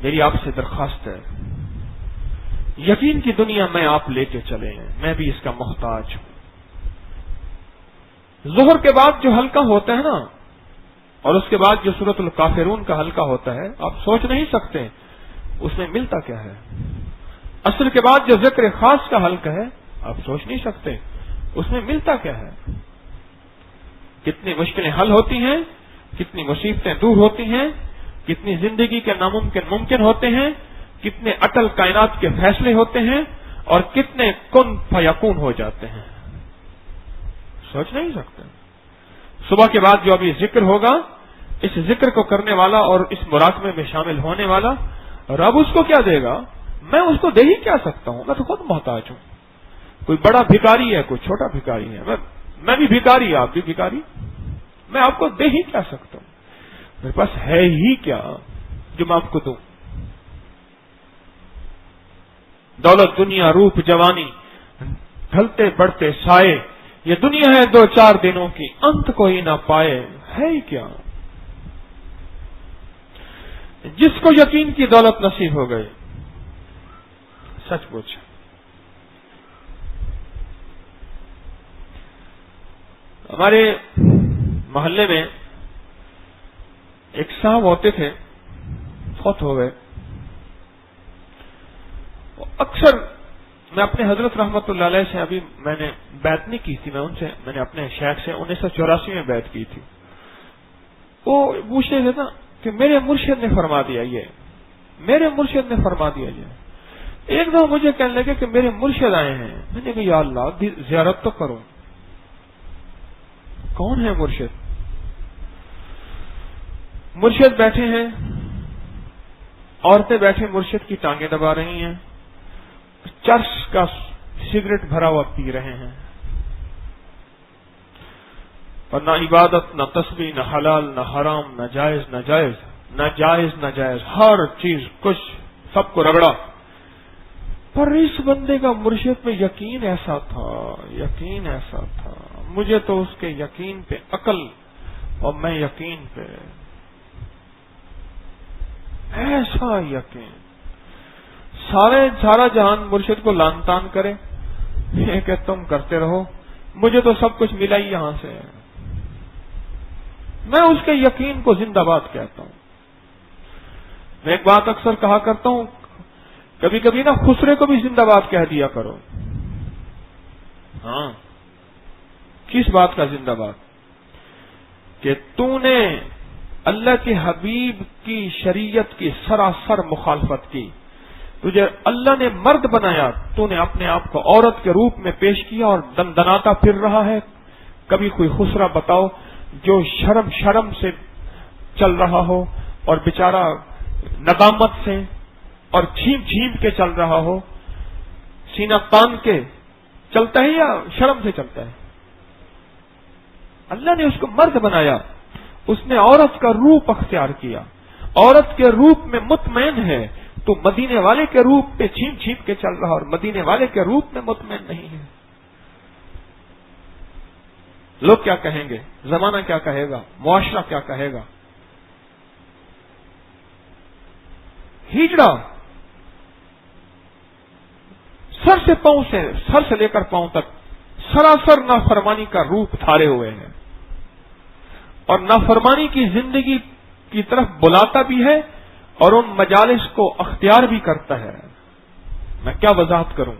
میری آپ سے درخواست ہے، یقین کی دنیا میں آپ لے کے چلے ہیں، میں بھی اس کا محتاج ہوں۔ ظہر کے بعد جو حلقہ ہوتا ہے نا، اور اس کے بعد جو سورۃ الکافرون کا حلقہ ہوتا ہے، آپ سوچ نہیں سکتے اس میں ملتا کیا ہے۔ عصر کے بعد جو ذکر خاص کا حلقہ ہے، آپ سوچ نہیں سکتے اس میں ملتا کیا ہے۔ کتنی مشکلیں حل ہوتی ہیں، کتنی مصیبتیں دور ہوتی ہیں، کتنی زندگی کے ناممکن ممکن ہوتے ہیں، کتنے اٹل کائنات کے فیصلے ہوتے ہیں، اور کتنے کن فیکون ہو جاتے ہیں، سوچ نہیں سکتے۔ صبح کے بعد جو ابھی ذکر ہوگا، اس ذکر کو کرنے والا اور اس مراقبے میں شامل ہونے والا، رب اس کو کیا دے گا؟ میں اس کو دے ہی کیا سکتا ہوں، میں تو خود محتاج ہوں۔ کوئی بڑا بھکاری ہے، کوئی چھوٹا بھکاری ہے، میں بھی بھکاری، آپ بھی بھکاری، میں آپ کو دے ہی کیا سکتا ہوں؟ میرے پاس ہے ہی کیا جو میں آپ کو دوں؟ دولت، دنیا، روپ، جوانی، ڈھلتے بڑھتے سائے، یہ دنیا ہے 2-4 دنوں کی، انت کوئی نہ پائے، ہے ہی کیا؟ جس کو یقین کی دولت نصیب ہو گئی، سچ پوچھ، ہمارے محلے میں ایک صاحب ہوتے تھے، فوت ہو گئے۔ اکثر میں اپنے حضرت رحمت اللہ علیہ سے، ابھی میں نے بیعت نہیں کی تھی، میں نے اپنے شیخ سے 1984 میں بیعت کی تھی۔ وہ پوچھتے تھے نا کہ میرے مرشد نے فرما دیا یہ، میرے مرشد نے فرما دیا یہ۔ ایک دفعہ مجھے کہنے لگے کہ میرے مرشد آئے ہیں، میں نے کہا یا اللہ زیارت تو کروں۔ کون ہے مرشد؟ مرشد بیٹھے ہیں، عورتیں بیٹھے مرشد کی ٹانگیں دبا رہی ہیں، چرس کا سگریٹ بھرا ہوا پی رہے ہیں، اور نہ عبادت، نہ تسبیح، نہ حلال، نہ حرام، نہ جائز، نہ جائز، نہ جائز، نہ جائز، ہر چیز کچھ، سب کو رگڑا۔ پر اس بندے کا مرشد میں یقین ایسا تھا، مجھے تو اس کے یقین پہ عقل اور میں یقین پہ ایسا یقین، سارا جہان مرشد کو لان تان کرے، یہ کہ تم کرتے رہو، مجھے تو سب کچھ ملا ہی یہاں سے، میں اس کے یقین کو زندہ باد کہتا ہوں۔ میں ایک بات اکثر کہا کرتا ہوں، کبھی کبھی نا خسرے کو بھی زندہ باد کہہ دیا کرو۔ ہاں، کس بات کا زندہ باد؟ کہ تو نے اللہ کے حبیب کی شریعت کی سراسر مخالفت کی، تجھے اللہ نے مرد بنایا، تو نے اپنے آپ کو عورت کے روپ میں پیش کیا اور دندناتا پھر رہا ہے۔ کبھی کوئی خسرہ بتاؤ جو شرم سے چل رہا ہو اور بیچارہ ندامت سے اور جھیم کے چل رہا ہو، سینہ تان کے چلتا ہے یا شرم سے چلتا ہے؟ اللہ نے اس کو مرد بنایا، اس نے عورت کا روپ اختیار کیا، عورت کے روپ میں مطمئن ہے، تو مدینے والے کے روپ پہ چھین کے چل رہا اور مدینے والے کے روپ میں مطمئن نہیں ہے۔ لوگ کیا کہیں گے؟ زمانہ کیا کہے گا؟ معاشرہ کیا کہے گا؟ ہجڑا سر سے لے کر پاؤں تک سراسر نافرمانی کا روپ دھارے ہوئے ہیں، اور نافرمانی کی زندگی کی طرف بلاتا بھی ہے اور ان مجالس کو اختیار بھی کرتا ہے۔ میں کیا وضاحت کروں؟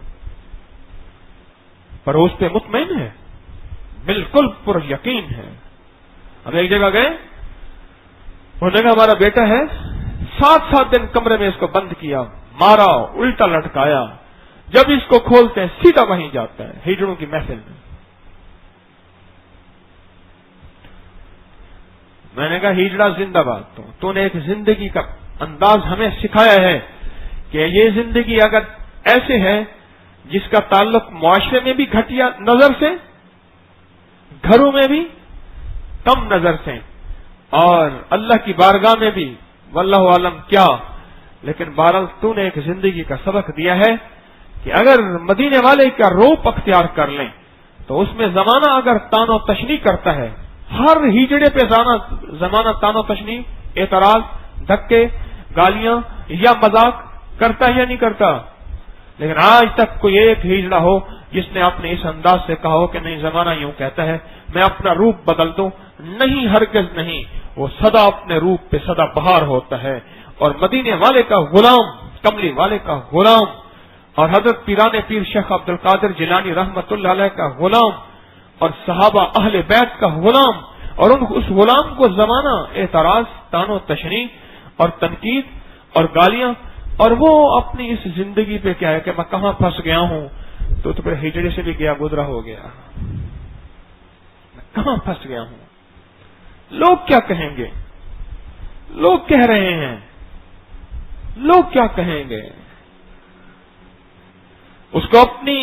پر اس پہ مطمئن ہے، بالکل پر یقین ہے۔ ہم ایک جگہ گئے، وہ جگہ ہمارا بیٹا ہے، 7 دن کمرے میں اس کو بند کیا، مارا، الٹا لٹکایا، جب اس کو کھولتے ہیں سیدھا وہیں جاتا ہے ہجڑوں کی محفل میں۔ میں نے کہا ہجڑا زندہ باد، تو نے ایک زندگی کا انداز ہمیں سکھایا ہے کہ یہ زندگی اگر ایسے ہے جس کا تعلق معاشرے میں بھی گھٹیا نظر سے، گھروں میں بھی کم نظر سے، اور اللہ کی بارگاہ میں بھی واللہ عالم کیا، لیکن بہرحال تو نے ایک زندگی کا سبق دیا ہے کہ اگر مدینے والے کا روپ اختیار کر لیں تو اس میں زمانہ اگر تان و تشنیع کرتا ہے، ہر ہیجڑے پہ زمانہ تان و تشنیع، اعتراض، دھکے، گالیاں یا مذاق کرتا ہے یا نہیں کرتا؟ لیکن آج تک کوئی ایک ہجڑا ہو جس نے اپنے اس انداز سے کہا ہو کہ نہیں زمانہ یوں کہتا ہے میں اپنا روپ بدل دوں؟ نہیں، ہرگز نہیں، وہ سدا اپنے روپ پہ سدا بہار ہوتا ہے، اور مدینے والے کا غلام، کملی والے کا غلام، اور حضرت پیران پیر شیخ عبد القادر جیلانی رحمت اللہ علیہ کا غلام، اور صحابہ اہل بیت کا غلام، اور اس غلام کو زمانہ اعتراض، تان و تشنیع اور تنقید اور گالیاں، اور وہ اپنی اس زندگی پہ کیا ہے کہ میں کہاں پھنس گیا ہوں، تو پھر ہجڑے سے بھی گیا گزرا ہو گیا، میں کہاں پھنس گیا ہوں، لوگ کیا کہیں گے، لوگ کہہ رہے ہیں، لوگ کیا کہیں گے؟ اس کو اپنی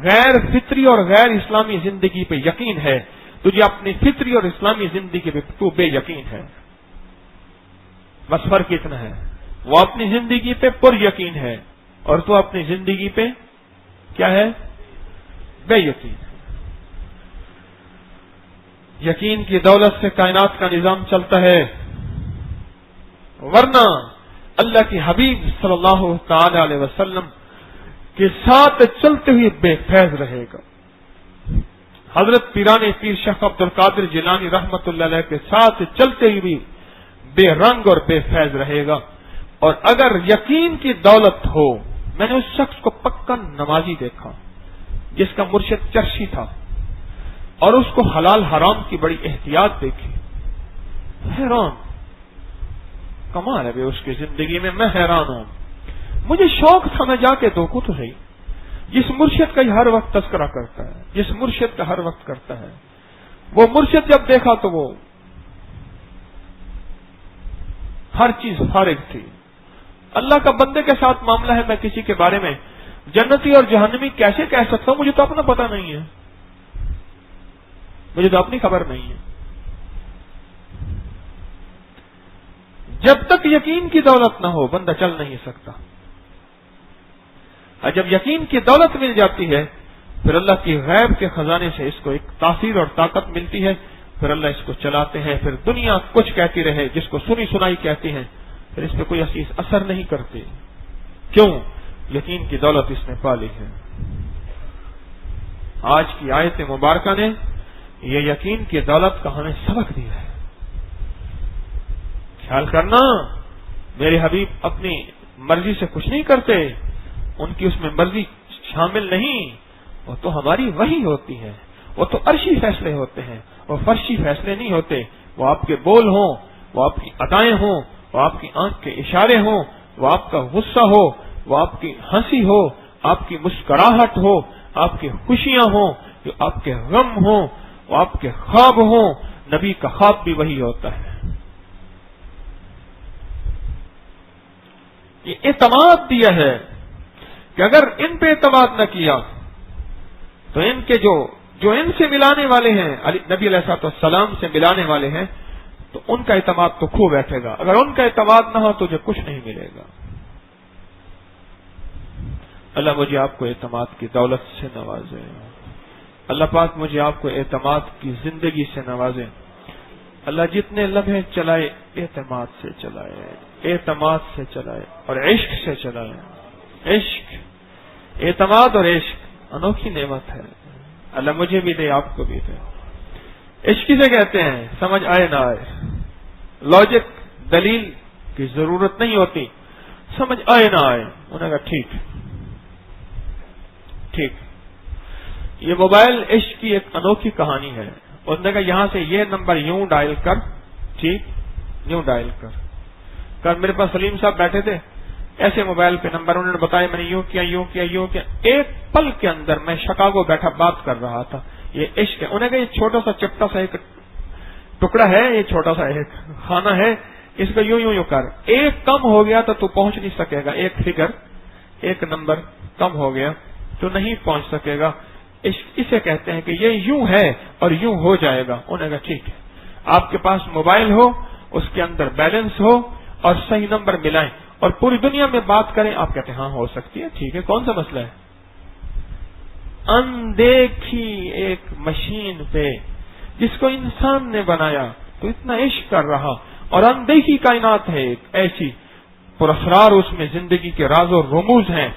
غیر فطری اور غیر اسلامی زندگی پہ یقین ہے، تجھے اپنی فطری اور اسلامی زندگی پہ تو بے یقین ہے، بس فرق اتنا ہے، وہ اپنی زندگی پہ پر یقین ہے اور تو اپنی زندگی پہ کیا ہے؟ بے یقین ہے۔ یقین کی دولت سے کائنات کا نظام چلتا ہے، ورنہ اللہ کے حبیب صلی اللہ تعالی علیہ وسلم کے ساتھ چلتے ہوئے بے فیض رہے گا، حضرت پیران پیر شیخ عبد القادر جیلانی رحمت اللہ علیہ کے ساتھ چلتے ہوئے بے رنگ اور بے فیض رہے گا۔ اور اگر یقین کی دولت ہو، میں نے اس شخص کو پکا نمازی دیکھا جس کا مرشد چرشی تھا، اور اس کو حلال حرام کی بڑی احتیاط دیکھی، حیران، کمال ہے اس کی زندگی میں حیران ہوں۔ مجھے شوق تھا میں جا کے دیکھوں تو صحیح، جس مرشد کا یہ ہر وقت تذکرہ کرتا ہے، جس مرشد کا ہر وقت کرتا ہے، وہ مرشد جب دیکھا تو وہ ہر چیز فارغ تھی۔ اللہ کا بندے کے ساتھ معاملہ ہے، میں کسی کے بارے میں جنتی اور جہنمی کیسے کہہ سکتا ہوں؟ مجھے تو اپنا پتہ نہیں ہے، مجھے تو اپنی خبر نہیں ہے۔ جب تک یقین کی دولت نہ ہو بندہ چل نہیں سکتا۔ اور جب یقین کی دولت مل جاتی ہے پھر اللہ کی غیب کے خزانے سے اس کو ایک تاثیر اور طاقت ملتی ہے، پھر اللہ اس کو چلاتے ہیں، پھر دنیا کچھ کہتی رہے، جس کو سنی سنائی کہتی ہیں، پھر اس پہ کوئی اثر نہیں کرتی. کیوں؟ یقین کی دولت اس نے پا لی ہے. آج کی آیت مبارکہ نے یہ یقین کی دولت کا ہمیں سبق دیا ہے. خیال کرنا، میرے حبیب اپنی مرضی سے کچھ نہیں کرتے، ان کی اس میں مرضی شامل نہیں، وہ تو ہماری وحی ہوتی ہے، وہ تو عرشی فیصلے ہوتے ہیں، وہ فرشی فیصلے نہیں ہوتے. وہ آپ کے بول ہوں، وہ آپ کی ادائیں ہوں، وہ آپ کی آنکھ کے اشارے ہوں، وہ آپ کا غصہ ہو، وہ آپ کی ہنسی ہو، آپ کی مسکراہٹ ہو، آپ کی خوشیاں ہوں، جو آپ کے غم ہوں، وہ آپ کے خواب ہوں. نبی کا خواب بھی وہی ہوتا ہے. یہ اعتماد دیا ہے کہ اگر ان پہ اعتماد نہ کیا تو ان کے جو ان سے ملانے والے ہیں، نبی علیہ الصلوۃ والسلام سے ملانے والے ہیں، تو ان کا اعتماد تو کھو بیٹھے گا. اگر ان کا اعتماد نہ ہو تو کچھ نہیں ملے گا. اللہ مجھے آپ کو اعتماد کی دولت سے نوازے. اللہ پاک مجھے آپ کو اعتماد کی زندگی سے نوازے. اللہ جتنے لمحے چلائے اعتماد سے چلائے، اعتماد سے چلائے اور عشق سے چلائے. عشق، اعتماد اور عشق انوکھی نعمت ہے. اللہ مجھے بھی دے، آپ کو بھی دے. عشق کسے کہتے ہیں؟ سمجھ آئے نہ آئے، لاجک دلیل کی ضرورت نہیں ہوتی، سمجھ آئے نہ آئے. انہوں نے کہا ٹھیک ٹھیک. یہ موبائل عشق کی ایک انوکھی کہانی ہے. انہوں نے کہا یہاں سے یہ نمبر یوں ڈائل کر، ٹھیک، یوں ڈائل کر. میرے پاس سلیم صاحب بیٹھے تھے، ایسے موبائل پہ نمبر انہوں نے بتایا، میں نے یوں کیا یوں کیا یوں کیا. ایک پل کے اندر میں شکاگو بیٹھا بات کر رہا تھا. یہ عشق ہے. انہوں نے کہا یہ چھوٹا سا چپٹا سا ایک ٹکڑا ہے، یہ چھوٹا سا ایک خانہ ہے، اس کو یوں یوں یوں کر. ایک کم ہو گیا تو پہنچ نہیں سکے گا. ایک فگر، ایک نمبر کم ہو گیا تو نہیں پہنچ سکے گا. اسے کہتے ہیں کہ یہ یوں ہے اور یوں ہو جائے گا. انہوں نے کہا ٹھیک ہے، آپ کے پاس موبائل ہو، اس کے اندر بیلنس ہو اور صحیح نمبر ملائیں اور پوری دنیا میں بات کریں. آپ کہتے ہیں ہاں ہو سکتی ہے، ٹھیک ہے، کون سا مسئلہ ہے. اندیکھی ایک مشین پہ جس کو انسان نے بنایا تو اتنا عشق کر رہا، اور اندیکھی کائنات ہے ایک ایسی پراسرار، اس میں زندگی کے راز و رموز ہیں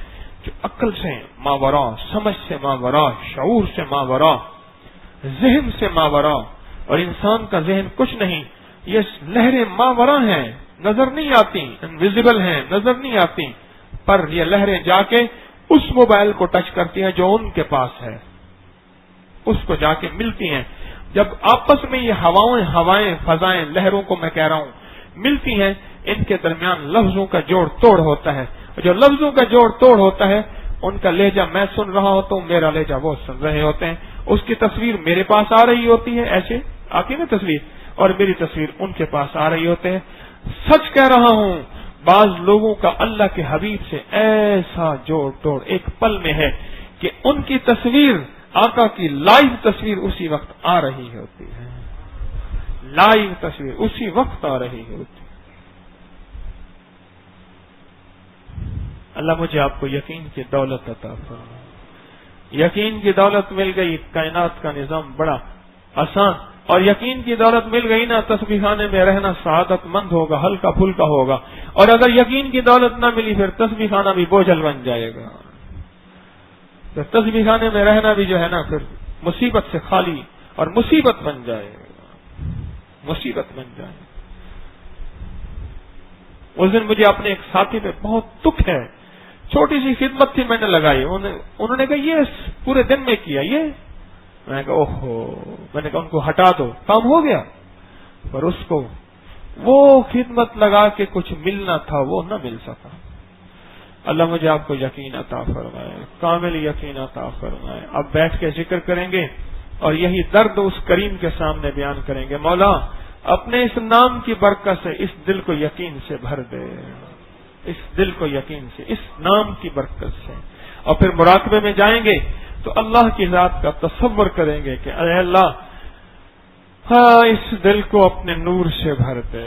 جو عقل سے ماورا، سمجھ سے ماورا، شعور سے ماورا، ذہن سے ماورا. اور انسان کا ذہن کچھ نہیں، یہ لہریں ماورا ہیں، نظر نہیں آتی، انویزیبل ہیں، نظر نہیں آتی، پر یہ لہریں جا کے اس موبائل کو ٹچ کرتی ہیں جو ان کے پاس ہے، اس کو جا کے ملتی ہیں. جب آپس میں یہ ہوائیں فضائیں لہروں کو میں کہہ رہا ہوں ملتی ہیں، ان کے درمیان لفظوں کا جوڑ توڑ ہوتا ہے. جو لفظوں کا جوڑ توڑ ہوتا ہے ان کا لہجہ میں سن رہا ہوتا ہوں، میرا لہجہ وہ سن رہے ہوتے ہیں. اس کی تصویر میرے پاس آ رہی ہوتی ہے، ایسے آتی نا تصویر، اور میری تصویر ان کے پاس آ رہی ہوتے ہیں. سچ کہہ رہا ہوں، بعض لوگوں کا اللہ کے حبیب سے ایسا جوڑ توڑ ایک پل میں ہے کہ ان کی تصویر، آقا کی لائیو تصویر اسی وقت آ رہی ہوتی ہے. لائیو تصویر اسی وقت آ رہی ہوتی. اللہ مجھے آپ کو یقین کی دولت عطا فرمائے. یقین کی دولت مل گئی، کائنات کا نظام بڑا آسان. اور یقین کی دولت مل گئی نا، تسبیح خانے میں رہنا سعادت مند ہوگا، ہلکا پھلکا ہوگا. اور اگر یقین کی دولت نہ ملی پھر تسبیح خانہ بھی بوجھل بن جائے گا. پھر تسبیح خانے میں رہنا بھی جو ہے نا پھر مصیبت سے خالی اور مصیبت بن جائے گا، مصیبت بن جائے گا. اس دن مجھے اپنے ایک ساتھی پہ بہت دکھ ہے. چھوٹی سی خدمت تھی، میں نے لگائی، انہوں نے کہا یہ پورے دن میں کیا یہ. میں نے کہا اوہو، میں نے کہا ان کو ہٹا دو، کام ہو گیا. پر اس کو وہ خدمت لگا کے کچھ ملنا تھا وہ نہ مل سکا. اللہ مجھے آپ کو یقین عطا فرمائے، کامل یقین عطا فرمائے. اب بیٹھ کے ذکر کریں گے اور یہی درد اس کریم کے سامنے بیان کریں گے. مولا اپنے اس نام کی برکت سے اس دل کو یقین سے بھر دے، اس دل کو یقین سے، اس نام کی برکت سے. اور پھر مراقبے میں جائیں گے تو اللہ کی ذات کا تصور کریں گے کہ اے اللہ، ہاں اس دل کو اپنے نور سے بھر دے،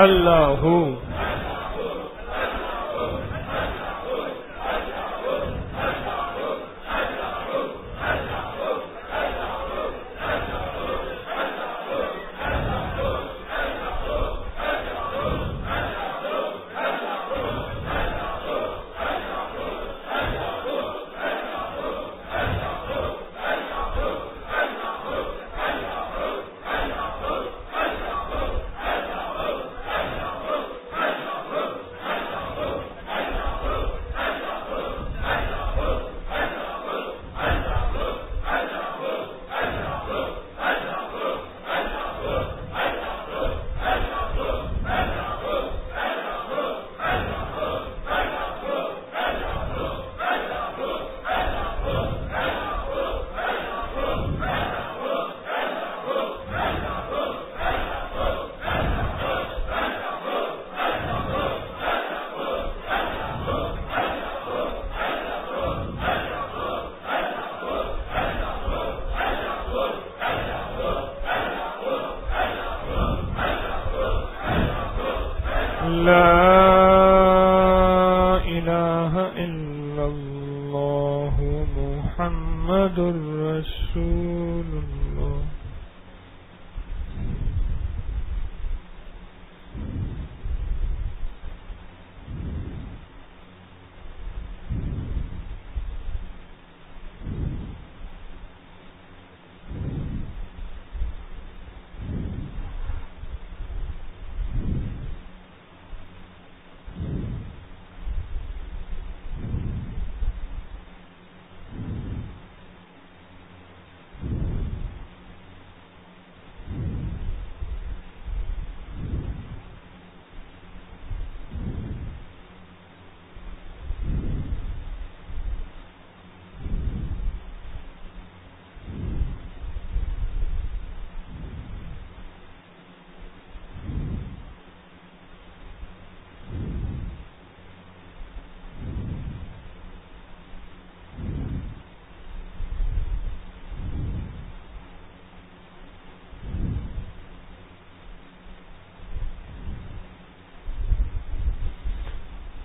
اللہ لا الہ الا اللہ محمد رسول اللہ.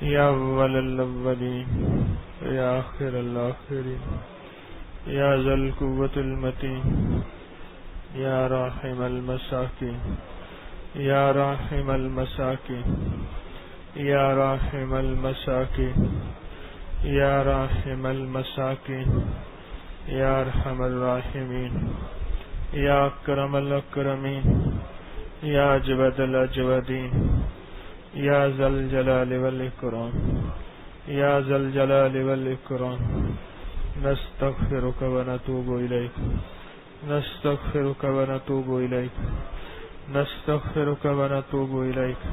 یا اول الاولین یا آخر الاخرین یا ذا القوة المتین یا راحم المساکین یا راحم المساکین یا راحم المساکین یا راحم المساکین یا ارحم الراحمین یا اکرم الاکرمین یا اجود الاجودین یا ذا الجلال والاکرام یا ذا الجلال والاکرام. نستغفرک ونتوب الیک نستغفرک ونتوب الیک نستغفرک ونتوب الیک.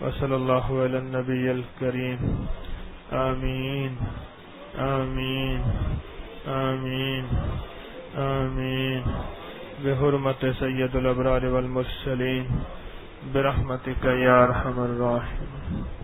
وصلی اللہ علی النبی الکریم. آمین آمین آمین آمین. بحرمت سید الابرار والمرسلین برحمتک یا ارحم الراحمین.